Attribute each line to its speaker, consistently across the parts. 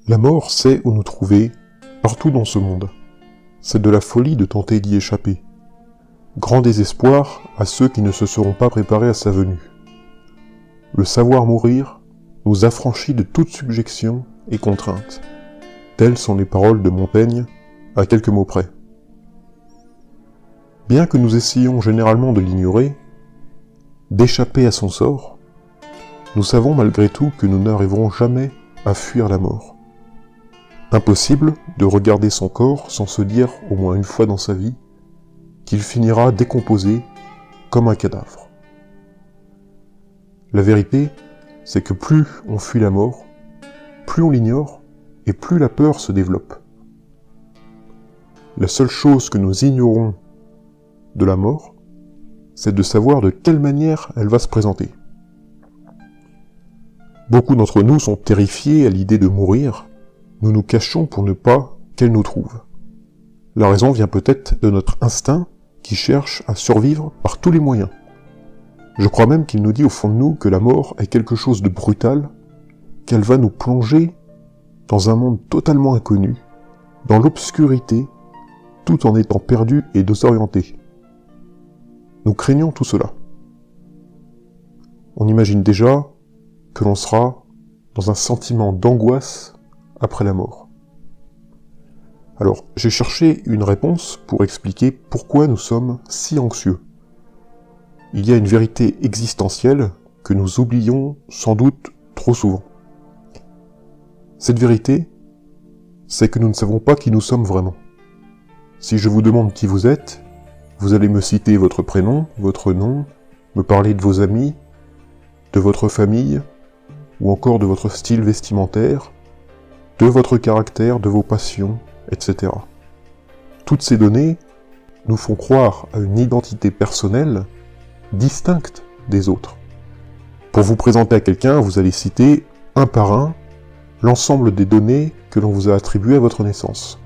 Speaker 1: La mort sait où nous trouver, partout dans ce monde. C'est de la folie de tenter d'y échapper. Grand désespoir à ceux qui ne se seront pas préparés à sa venue. Le savoir mourir nous affranchit de toute subjection et contrainte. Telles sont les paroles de Montaigne, à quelques mots près. Bien que nous essayions généralement de l'ignorer, d'échapper à son sort, nous savons malgré tout que nous n'arriverons jamais à fuir la mort. Impossible de regarder son corps sans se dire au moins une fois dans sa vie qu'il finira décomposé comme un cadavre. La vérité, c'est que plus on fuit la mort, plus on l'ignore et plus la peur se développe. La seule chose que nous ignorons de la mort, c'est de savoir de quelle manière elle va se présenter. Beaucoup d'entre nous sont terrifiés à l'idée de mourir, nous nous cachons pour ne pas qu'elle nous trouve. La raison vient peut-être de notre instinct qui cherche à survivre par tous les moyens. Je crois même qu'il nous dit au fond de nous que la mort est quelque chose de brutal, qu'elle va nous plonger dans un monde totalement inconnu, dans l'obscurité, tout en étant perdus et désorientés. Nous craignons tout cela. On imagine déjà que l'on sera dans un sentiment d'angoisse après la mort. Alors, j'ai cherché une réponse pour expliquer pourquoi nous sommes si anxieux. Il y a une vérité existentielle que nous oublions sans doute trop souvent. Cette vérité, c'est que nous ne savons pas qui nous sommes vraiment. Si je vous demande qui vous êtes, vous allez me citer votre prénom, votre nom, me parler de vos amis, de votre famille, ou encore de votre style vestimentaire, de votre caractère, de vos passions, etc. Toutes ces données nous font croire à une identité personnelle distincte des autres. Pour vous présenter à quelqu'un, vous allez citer, un par un, l'ensemble des données que l'on vous a attribuées à votre naissance.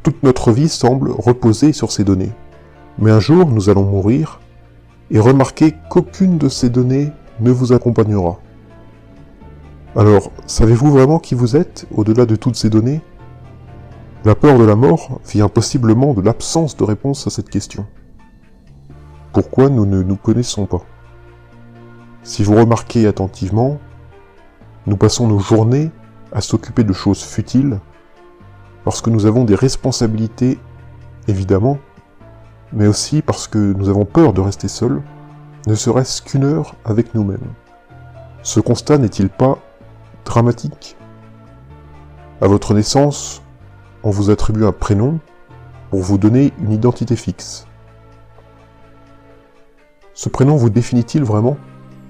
Speaker 1: Toute notre vie semble reposer sur ces données. Mais un jour, nous allons mourir et remarquer qu'aucune de ces données ne vous accompagnera. Alors, savez-vous vraiment qui vous êtes, au-delà de toutes ces données ? La peur de la mort vient possiblement de l'absence de réponse à cette question. Pourquoi nous ne nous connaissons pas ? Si vous remarquez attentivement, nous passons nos journées à s'occuper de choses futiles, parce que nous avons des responsabilités, évidemment, mais aussi parce que nous avons peur de rester seuls, ne serait-ce qu'une heure avec nous-mêmes. Ce constat n'est-il pas dramatique ? À votre naissance, on vous attribue un prénom pour vous donner une identité fixe. Ce prénom vous définit-il vraiment ?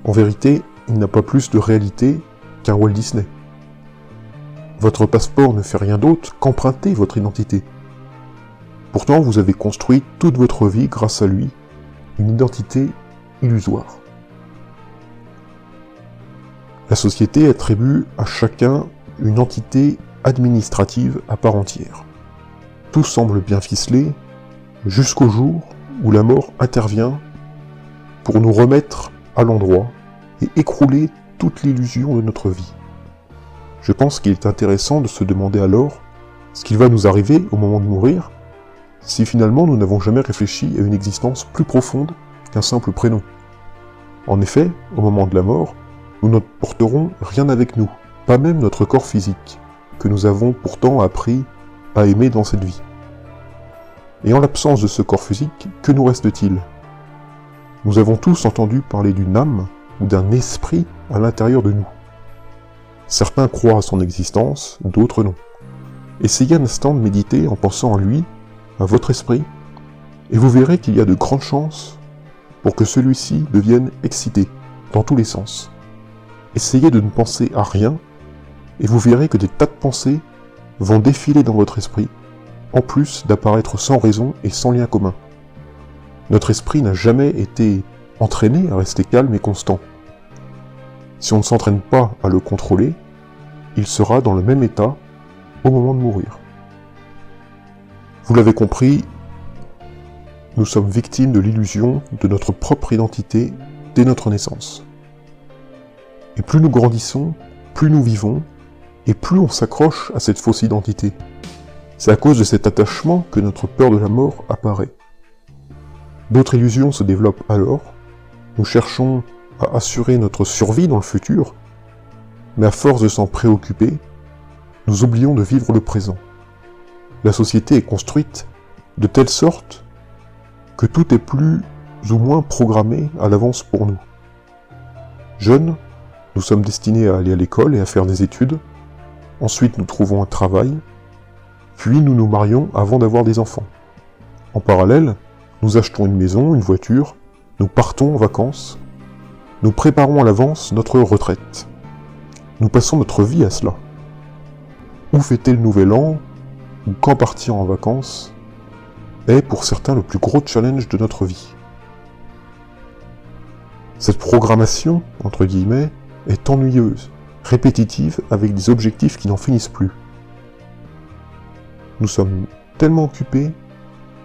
Speaker 1: En vérité, il n'a pas plus de réalité qu'un Walt Disney. Votre passeport ne fait rien d'autre qu'emprunter votre identité. Pourtant, vous avez construit toute votre vie grâce à lui, une identité illusoire. La société attribue à chacun une entité administrative à part entière. Tout semble bien ficelé, jusqu'au jour où la mort intervient pour nous remettre à l'endroit et écrouler toute l'illusion de notre vie. Je pense qu'il est intéressant de se demander alors ce qu'il va nous arriver au moment de mourir, si finalement nous n'avons jamais réfléchi à une existence plus profonde qu'un simple prénom. En effet, au moment de la mort, nous ne porterons rien avec nous, pas même notre corps physique, que nous avons pourtant appris à aimer dans cette vie. Et en l'absence de ce corps physique, que nous reste-t-il ? Nous avons tous entendu parler d'une âme ou d'un esprit à l'intérieur de nous. Certains croient à son existence, d'autres non. Essayez un instant de méditer en pensant en lui, à votre esprit, et vous verrez qu'il y a de grandes chances pour que celui-ci devienne excité, dans tous les sens. Essayez de ne penser à rien, et vous verrez que des tas de pensées vont défiler dans votre esprit, en plus d'apparaître sans raison et sans lien commun. Notre esprit n'a jamais été entraîné à rester calme et constant. Si on ne s'entraîne pas à le contrôler, il sera dans le même état au moment de mourir. Vous l'avez compris, nous sommes victimes de l'illusion de notre propre identité dès notre naissance. Et plus nous grandissons, plus nous vivons, Et plus on s'accroche à cette fausse identité. C'est à cause de cet attachement que notre peur de la mort apparaît. D'autres illusions se développent alors. Nous cherchons à assurer notre survie dans le futur, mais à force de s'en préoccuper, nous oublions de vivre le présent. La société est construite de telle sorte que tout est plus ou moins programmé à l'avance pour nous. Jeunes, nous sommes destinés à aller à l'école et à faire des études. Ensuite, nous trouvons un travail. Puis, nous nous marions avant d'avoir des enfants. En parallèle, nous achetons une maison, une voiture. Nous partons en vacances. Nous préparons à l'avance notre retraite. Nous passons notre vie à cela. Où fêter le nouvel an, ou quand partir en vacances, est pour certains le plus gros challenge de notre vie. Cette programmation, entre guillemets, est ennuyeuse, répétitive, avec des objectifs qui n'en finissent plus. Nous sommes tellement occupés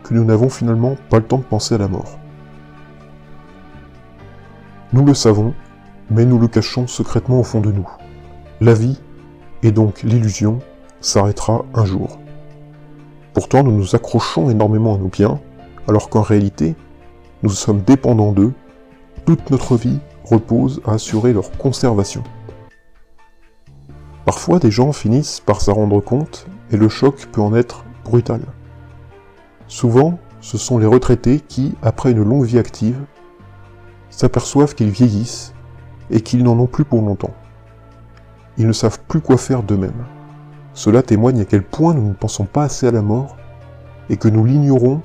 Speaker 1: que nous n'avons finalement pas le temps de penser à la mort. Nous le savons, mais nous le cachons secrètement au fond de nous. La vie, et donc l'illusion, s'arrêtera un jour. Pourtant, nous nous accrochons énormément à nos biens, alors qu'en réalité, nous sommes dépendants d'eux. Toute notre vie repose à assurer leur conservation. Parfois, des gens finissent par s'en rendre compte, et le choc peut en être brutal. Souvent, ce sont les retraités qui, après une longue vie active, s'aperçoivent qu'ils vieillissent et qu'ils n'en ont plus pour longtemps. Ils ne savent plus quoi faire d'eux-mêmes. Cela témoigne à quel point nous ne pensons pas assez à la mort et que nous l'ignorons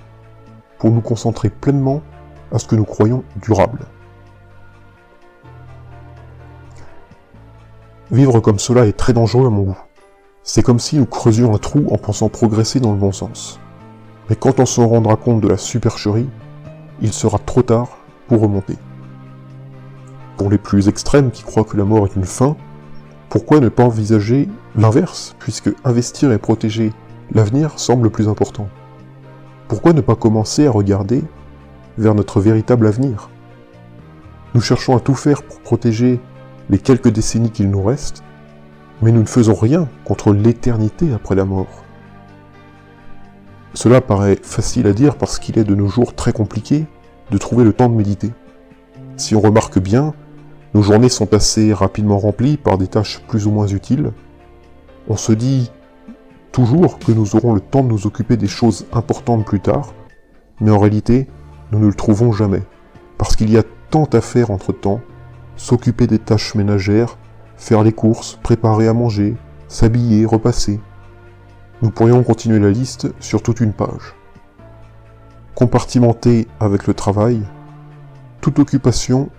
Speaker 1: pour nous concentrer pleinement à ce que nous croyons durable. Vivre comme cela est très dangereux à mon goût. C'est comme si nous creusions un trou en pensant progresser dans le bon sens. Mais quand on se rendra compte de la supercherie, il sera trop tard pour remonter. Pour les plus extrêmes qui croient que la mort est une fin, pourquoi ne pas envisager l'inverse, puisque investir et protéger l'avenir semble plus important? Pourquoi ne pas commencer à regarder vers notre véritable avenir? Nous cherchons à tout faire pour protéger les quelques décennies qu'il nous reste, mais nous ne faisons rien contre l'éternité après la mort. Cela paraît facile à dire parce qu'il est de nos jours très compliqué de trouver le temps de méditer. Si on remarque bien, nos journées sont assez rapidement remplies par des tâches plus ou moins utiles. On se dit toujours que nous aurons le temps de nous occuper des choses importantes plus tard, mais en réalité, nous ne le trouvons jamais, parce qu'il y a tant à faire entre-temps, s'occuper des tâches ménagères, faire les courses, préparer à manger, s'habiller, repasser. Nous pourrions continuer la liste sur toute une page. Compartimenter avec le travail, toute occupation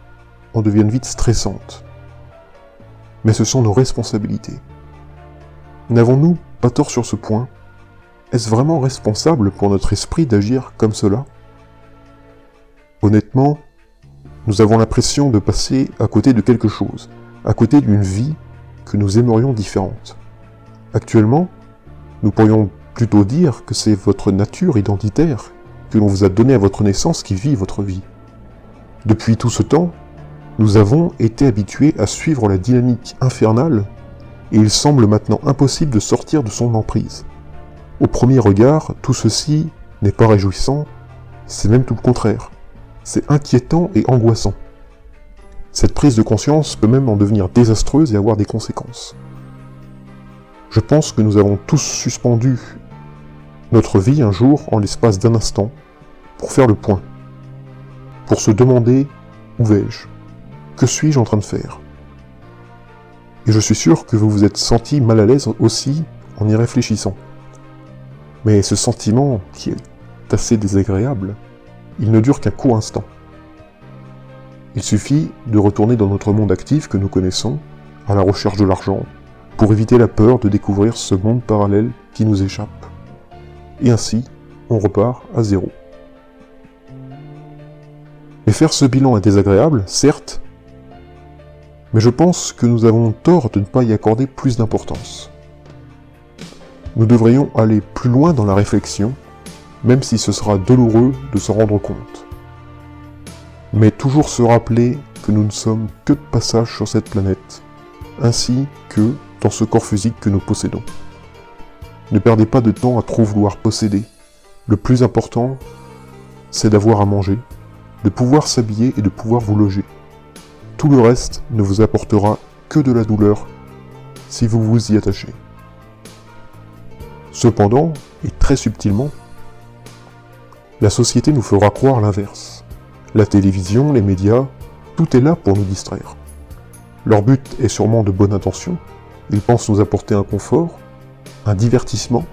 Speaker 1: en devienne vite stressante. Mais ce sont nos responsabilités. N'avons-nous pas tort sur ce point? Est-ce vraiment responsable pour notre esprit d'agir comme cela? Honnêtement, nous avons l'impression de passer à côté de quelque chose, à côté d'une vie que nous aimerions différente. Actuellement, nous pourrions plutôt dire que c'est votre nature identitaire que l'on vous a donnée à votre naissance qui vit votre vie. Depuis tout ce temps, nous avons été habitués à suivre la dynamique infernale et il semble maintenant impossible de sortir de son emprise. Au premier regard, tout ceci n'est pas réjouissant, c'est même tout le contraire. C'est inquiétant et angoissant. Cette prise de conscience peut même en devenir désastreuse et avoir des conséquences. Je pense que nous avons tous suspendu notre vie un jour en l'espace d'un instant pour faire le point, pour se demander où vais-je, que suis-je en train de faire. Et je suis sûr que vous vous êtes senti mal à l'aise aussi en y réfléchissant. Mais ce sentiment, qui est assez désagréable, il ne dure qu'un court instant. Il suffit de retourner dans notre monde actif que nous connaissons, à la recherche de l'argent, pour éviter la peur de découvrir ce monde parallèle qui nous échappe. Et ainsi, on repart à zéro. Mais faire ce bilan est désagréable, certes, mais je pense que nous avons tort de ne pas y accorder plus d'importance. Nous devrions aller plus loin dans la réflexion, même si ce sera douloureux de s'en rendre compte. Mais toujours se rappeler que nous ne sommes que de passage sur cette planète, ainsi que dans ce corps physique que nous possédons. Ne perdez pas de temps à trop vouloir posséder. Le plus important, c'est d'avoir à manger, de pouvoir s'habiller et de pouvoir vous loger. Tout le reste ne vous apportera que de la douleur si vous vous y attachez. Cependant, et très subtilement, la société nous fera croire l'inverse. La télévision, les médias, tout est là pour nous distraire. Leur but est sûrement de bonne intention, ils pensent nous apporter un confort, un divertissement,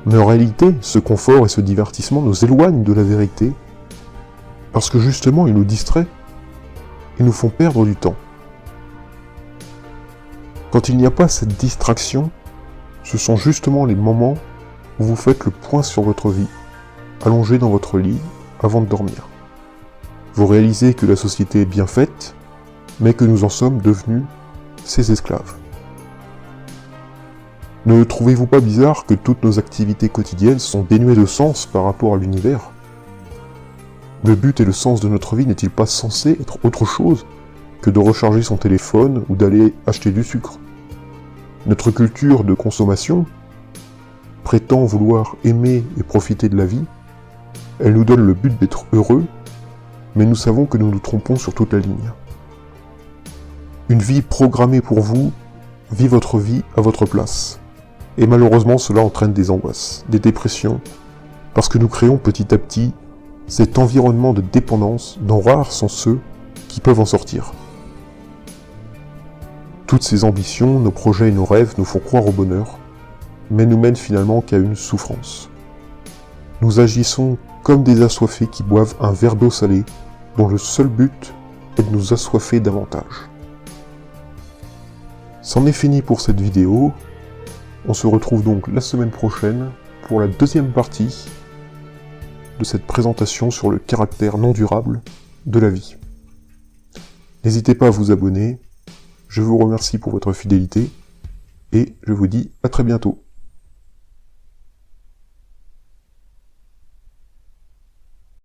Speaker 1: mais en réalité, ce confort et ce divertissement nous éloignent de la vérité, parce que justement, ils nous distraient et nous font perdre du temps. Quand il n'y a pas cette distraction, ce sont justement les moments où vous faites le point sur votre vie, allongé dans votre lit, avant de dormir. Vous réalisez que la société est bien faite, mais que nous en sommes devenus ses esclaves. Ne trouvez-vous pas bizarre que toutes nos activités quotidiennes sont dénuées de sens par rapport à l'univers ? Le but et le sens de notre vie n'est-il pas censé être autre chose que de recharger son téléphone ou d'aller acheter du sucre ? Notre culture de consommation prétend vouloir aimer et profiter de la vie. Elle nous donne le but d'être heureux, mais nous savons que nous nous trompons sur toute la ligne. Une vie programmée pour vous vit votre vie à votre place. Et malheureusement, cela entraîne des angoisses, des dépressions, parce que nous créons petit à petit cet environnement de dépendance dont rares sont ceux qui peuvent en sortir. Toutes ces ambitions, nos projets et nos rêves nous font croire au bonheur, mais nous mènent finalement qu'à une souffrance. Nous agissons comme des assoiffés qui boivent un verre d'eau salée, dont le seul but est de nous assoiffer davantage. C'en est fini pour cette vidéo. On se retrouve donc la semaine prochaine pour la deuxième partie de cette présentation sur le caractère non durable de la vie. N'hésitez pas à vous abonner. Je vous remercie pour votre fidélité et je vous dis à très bientôt.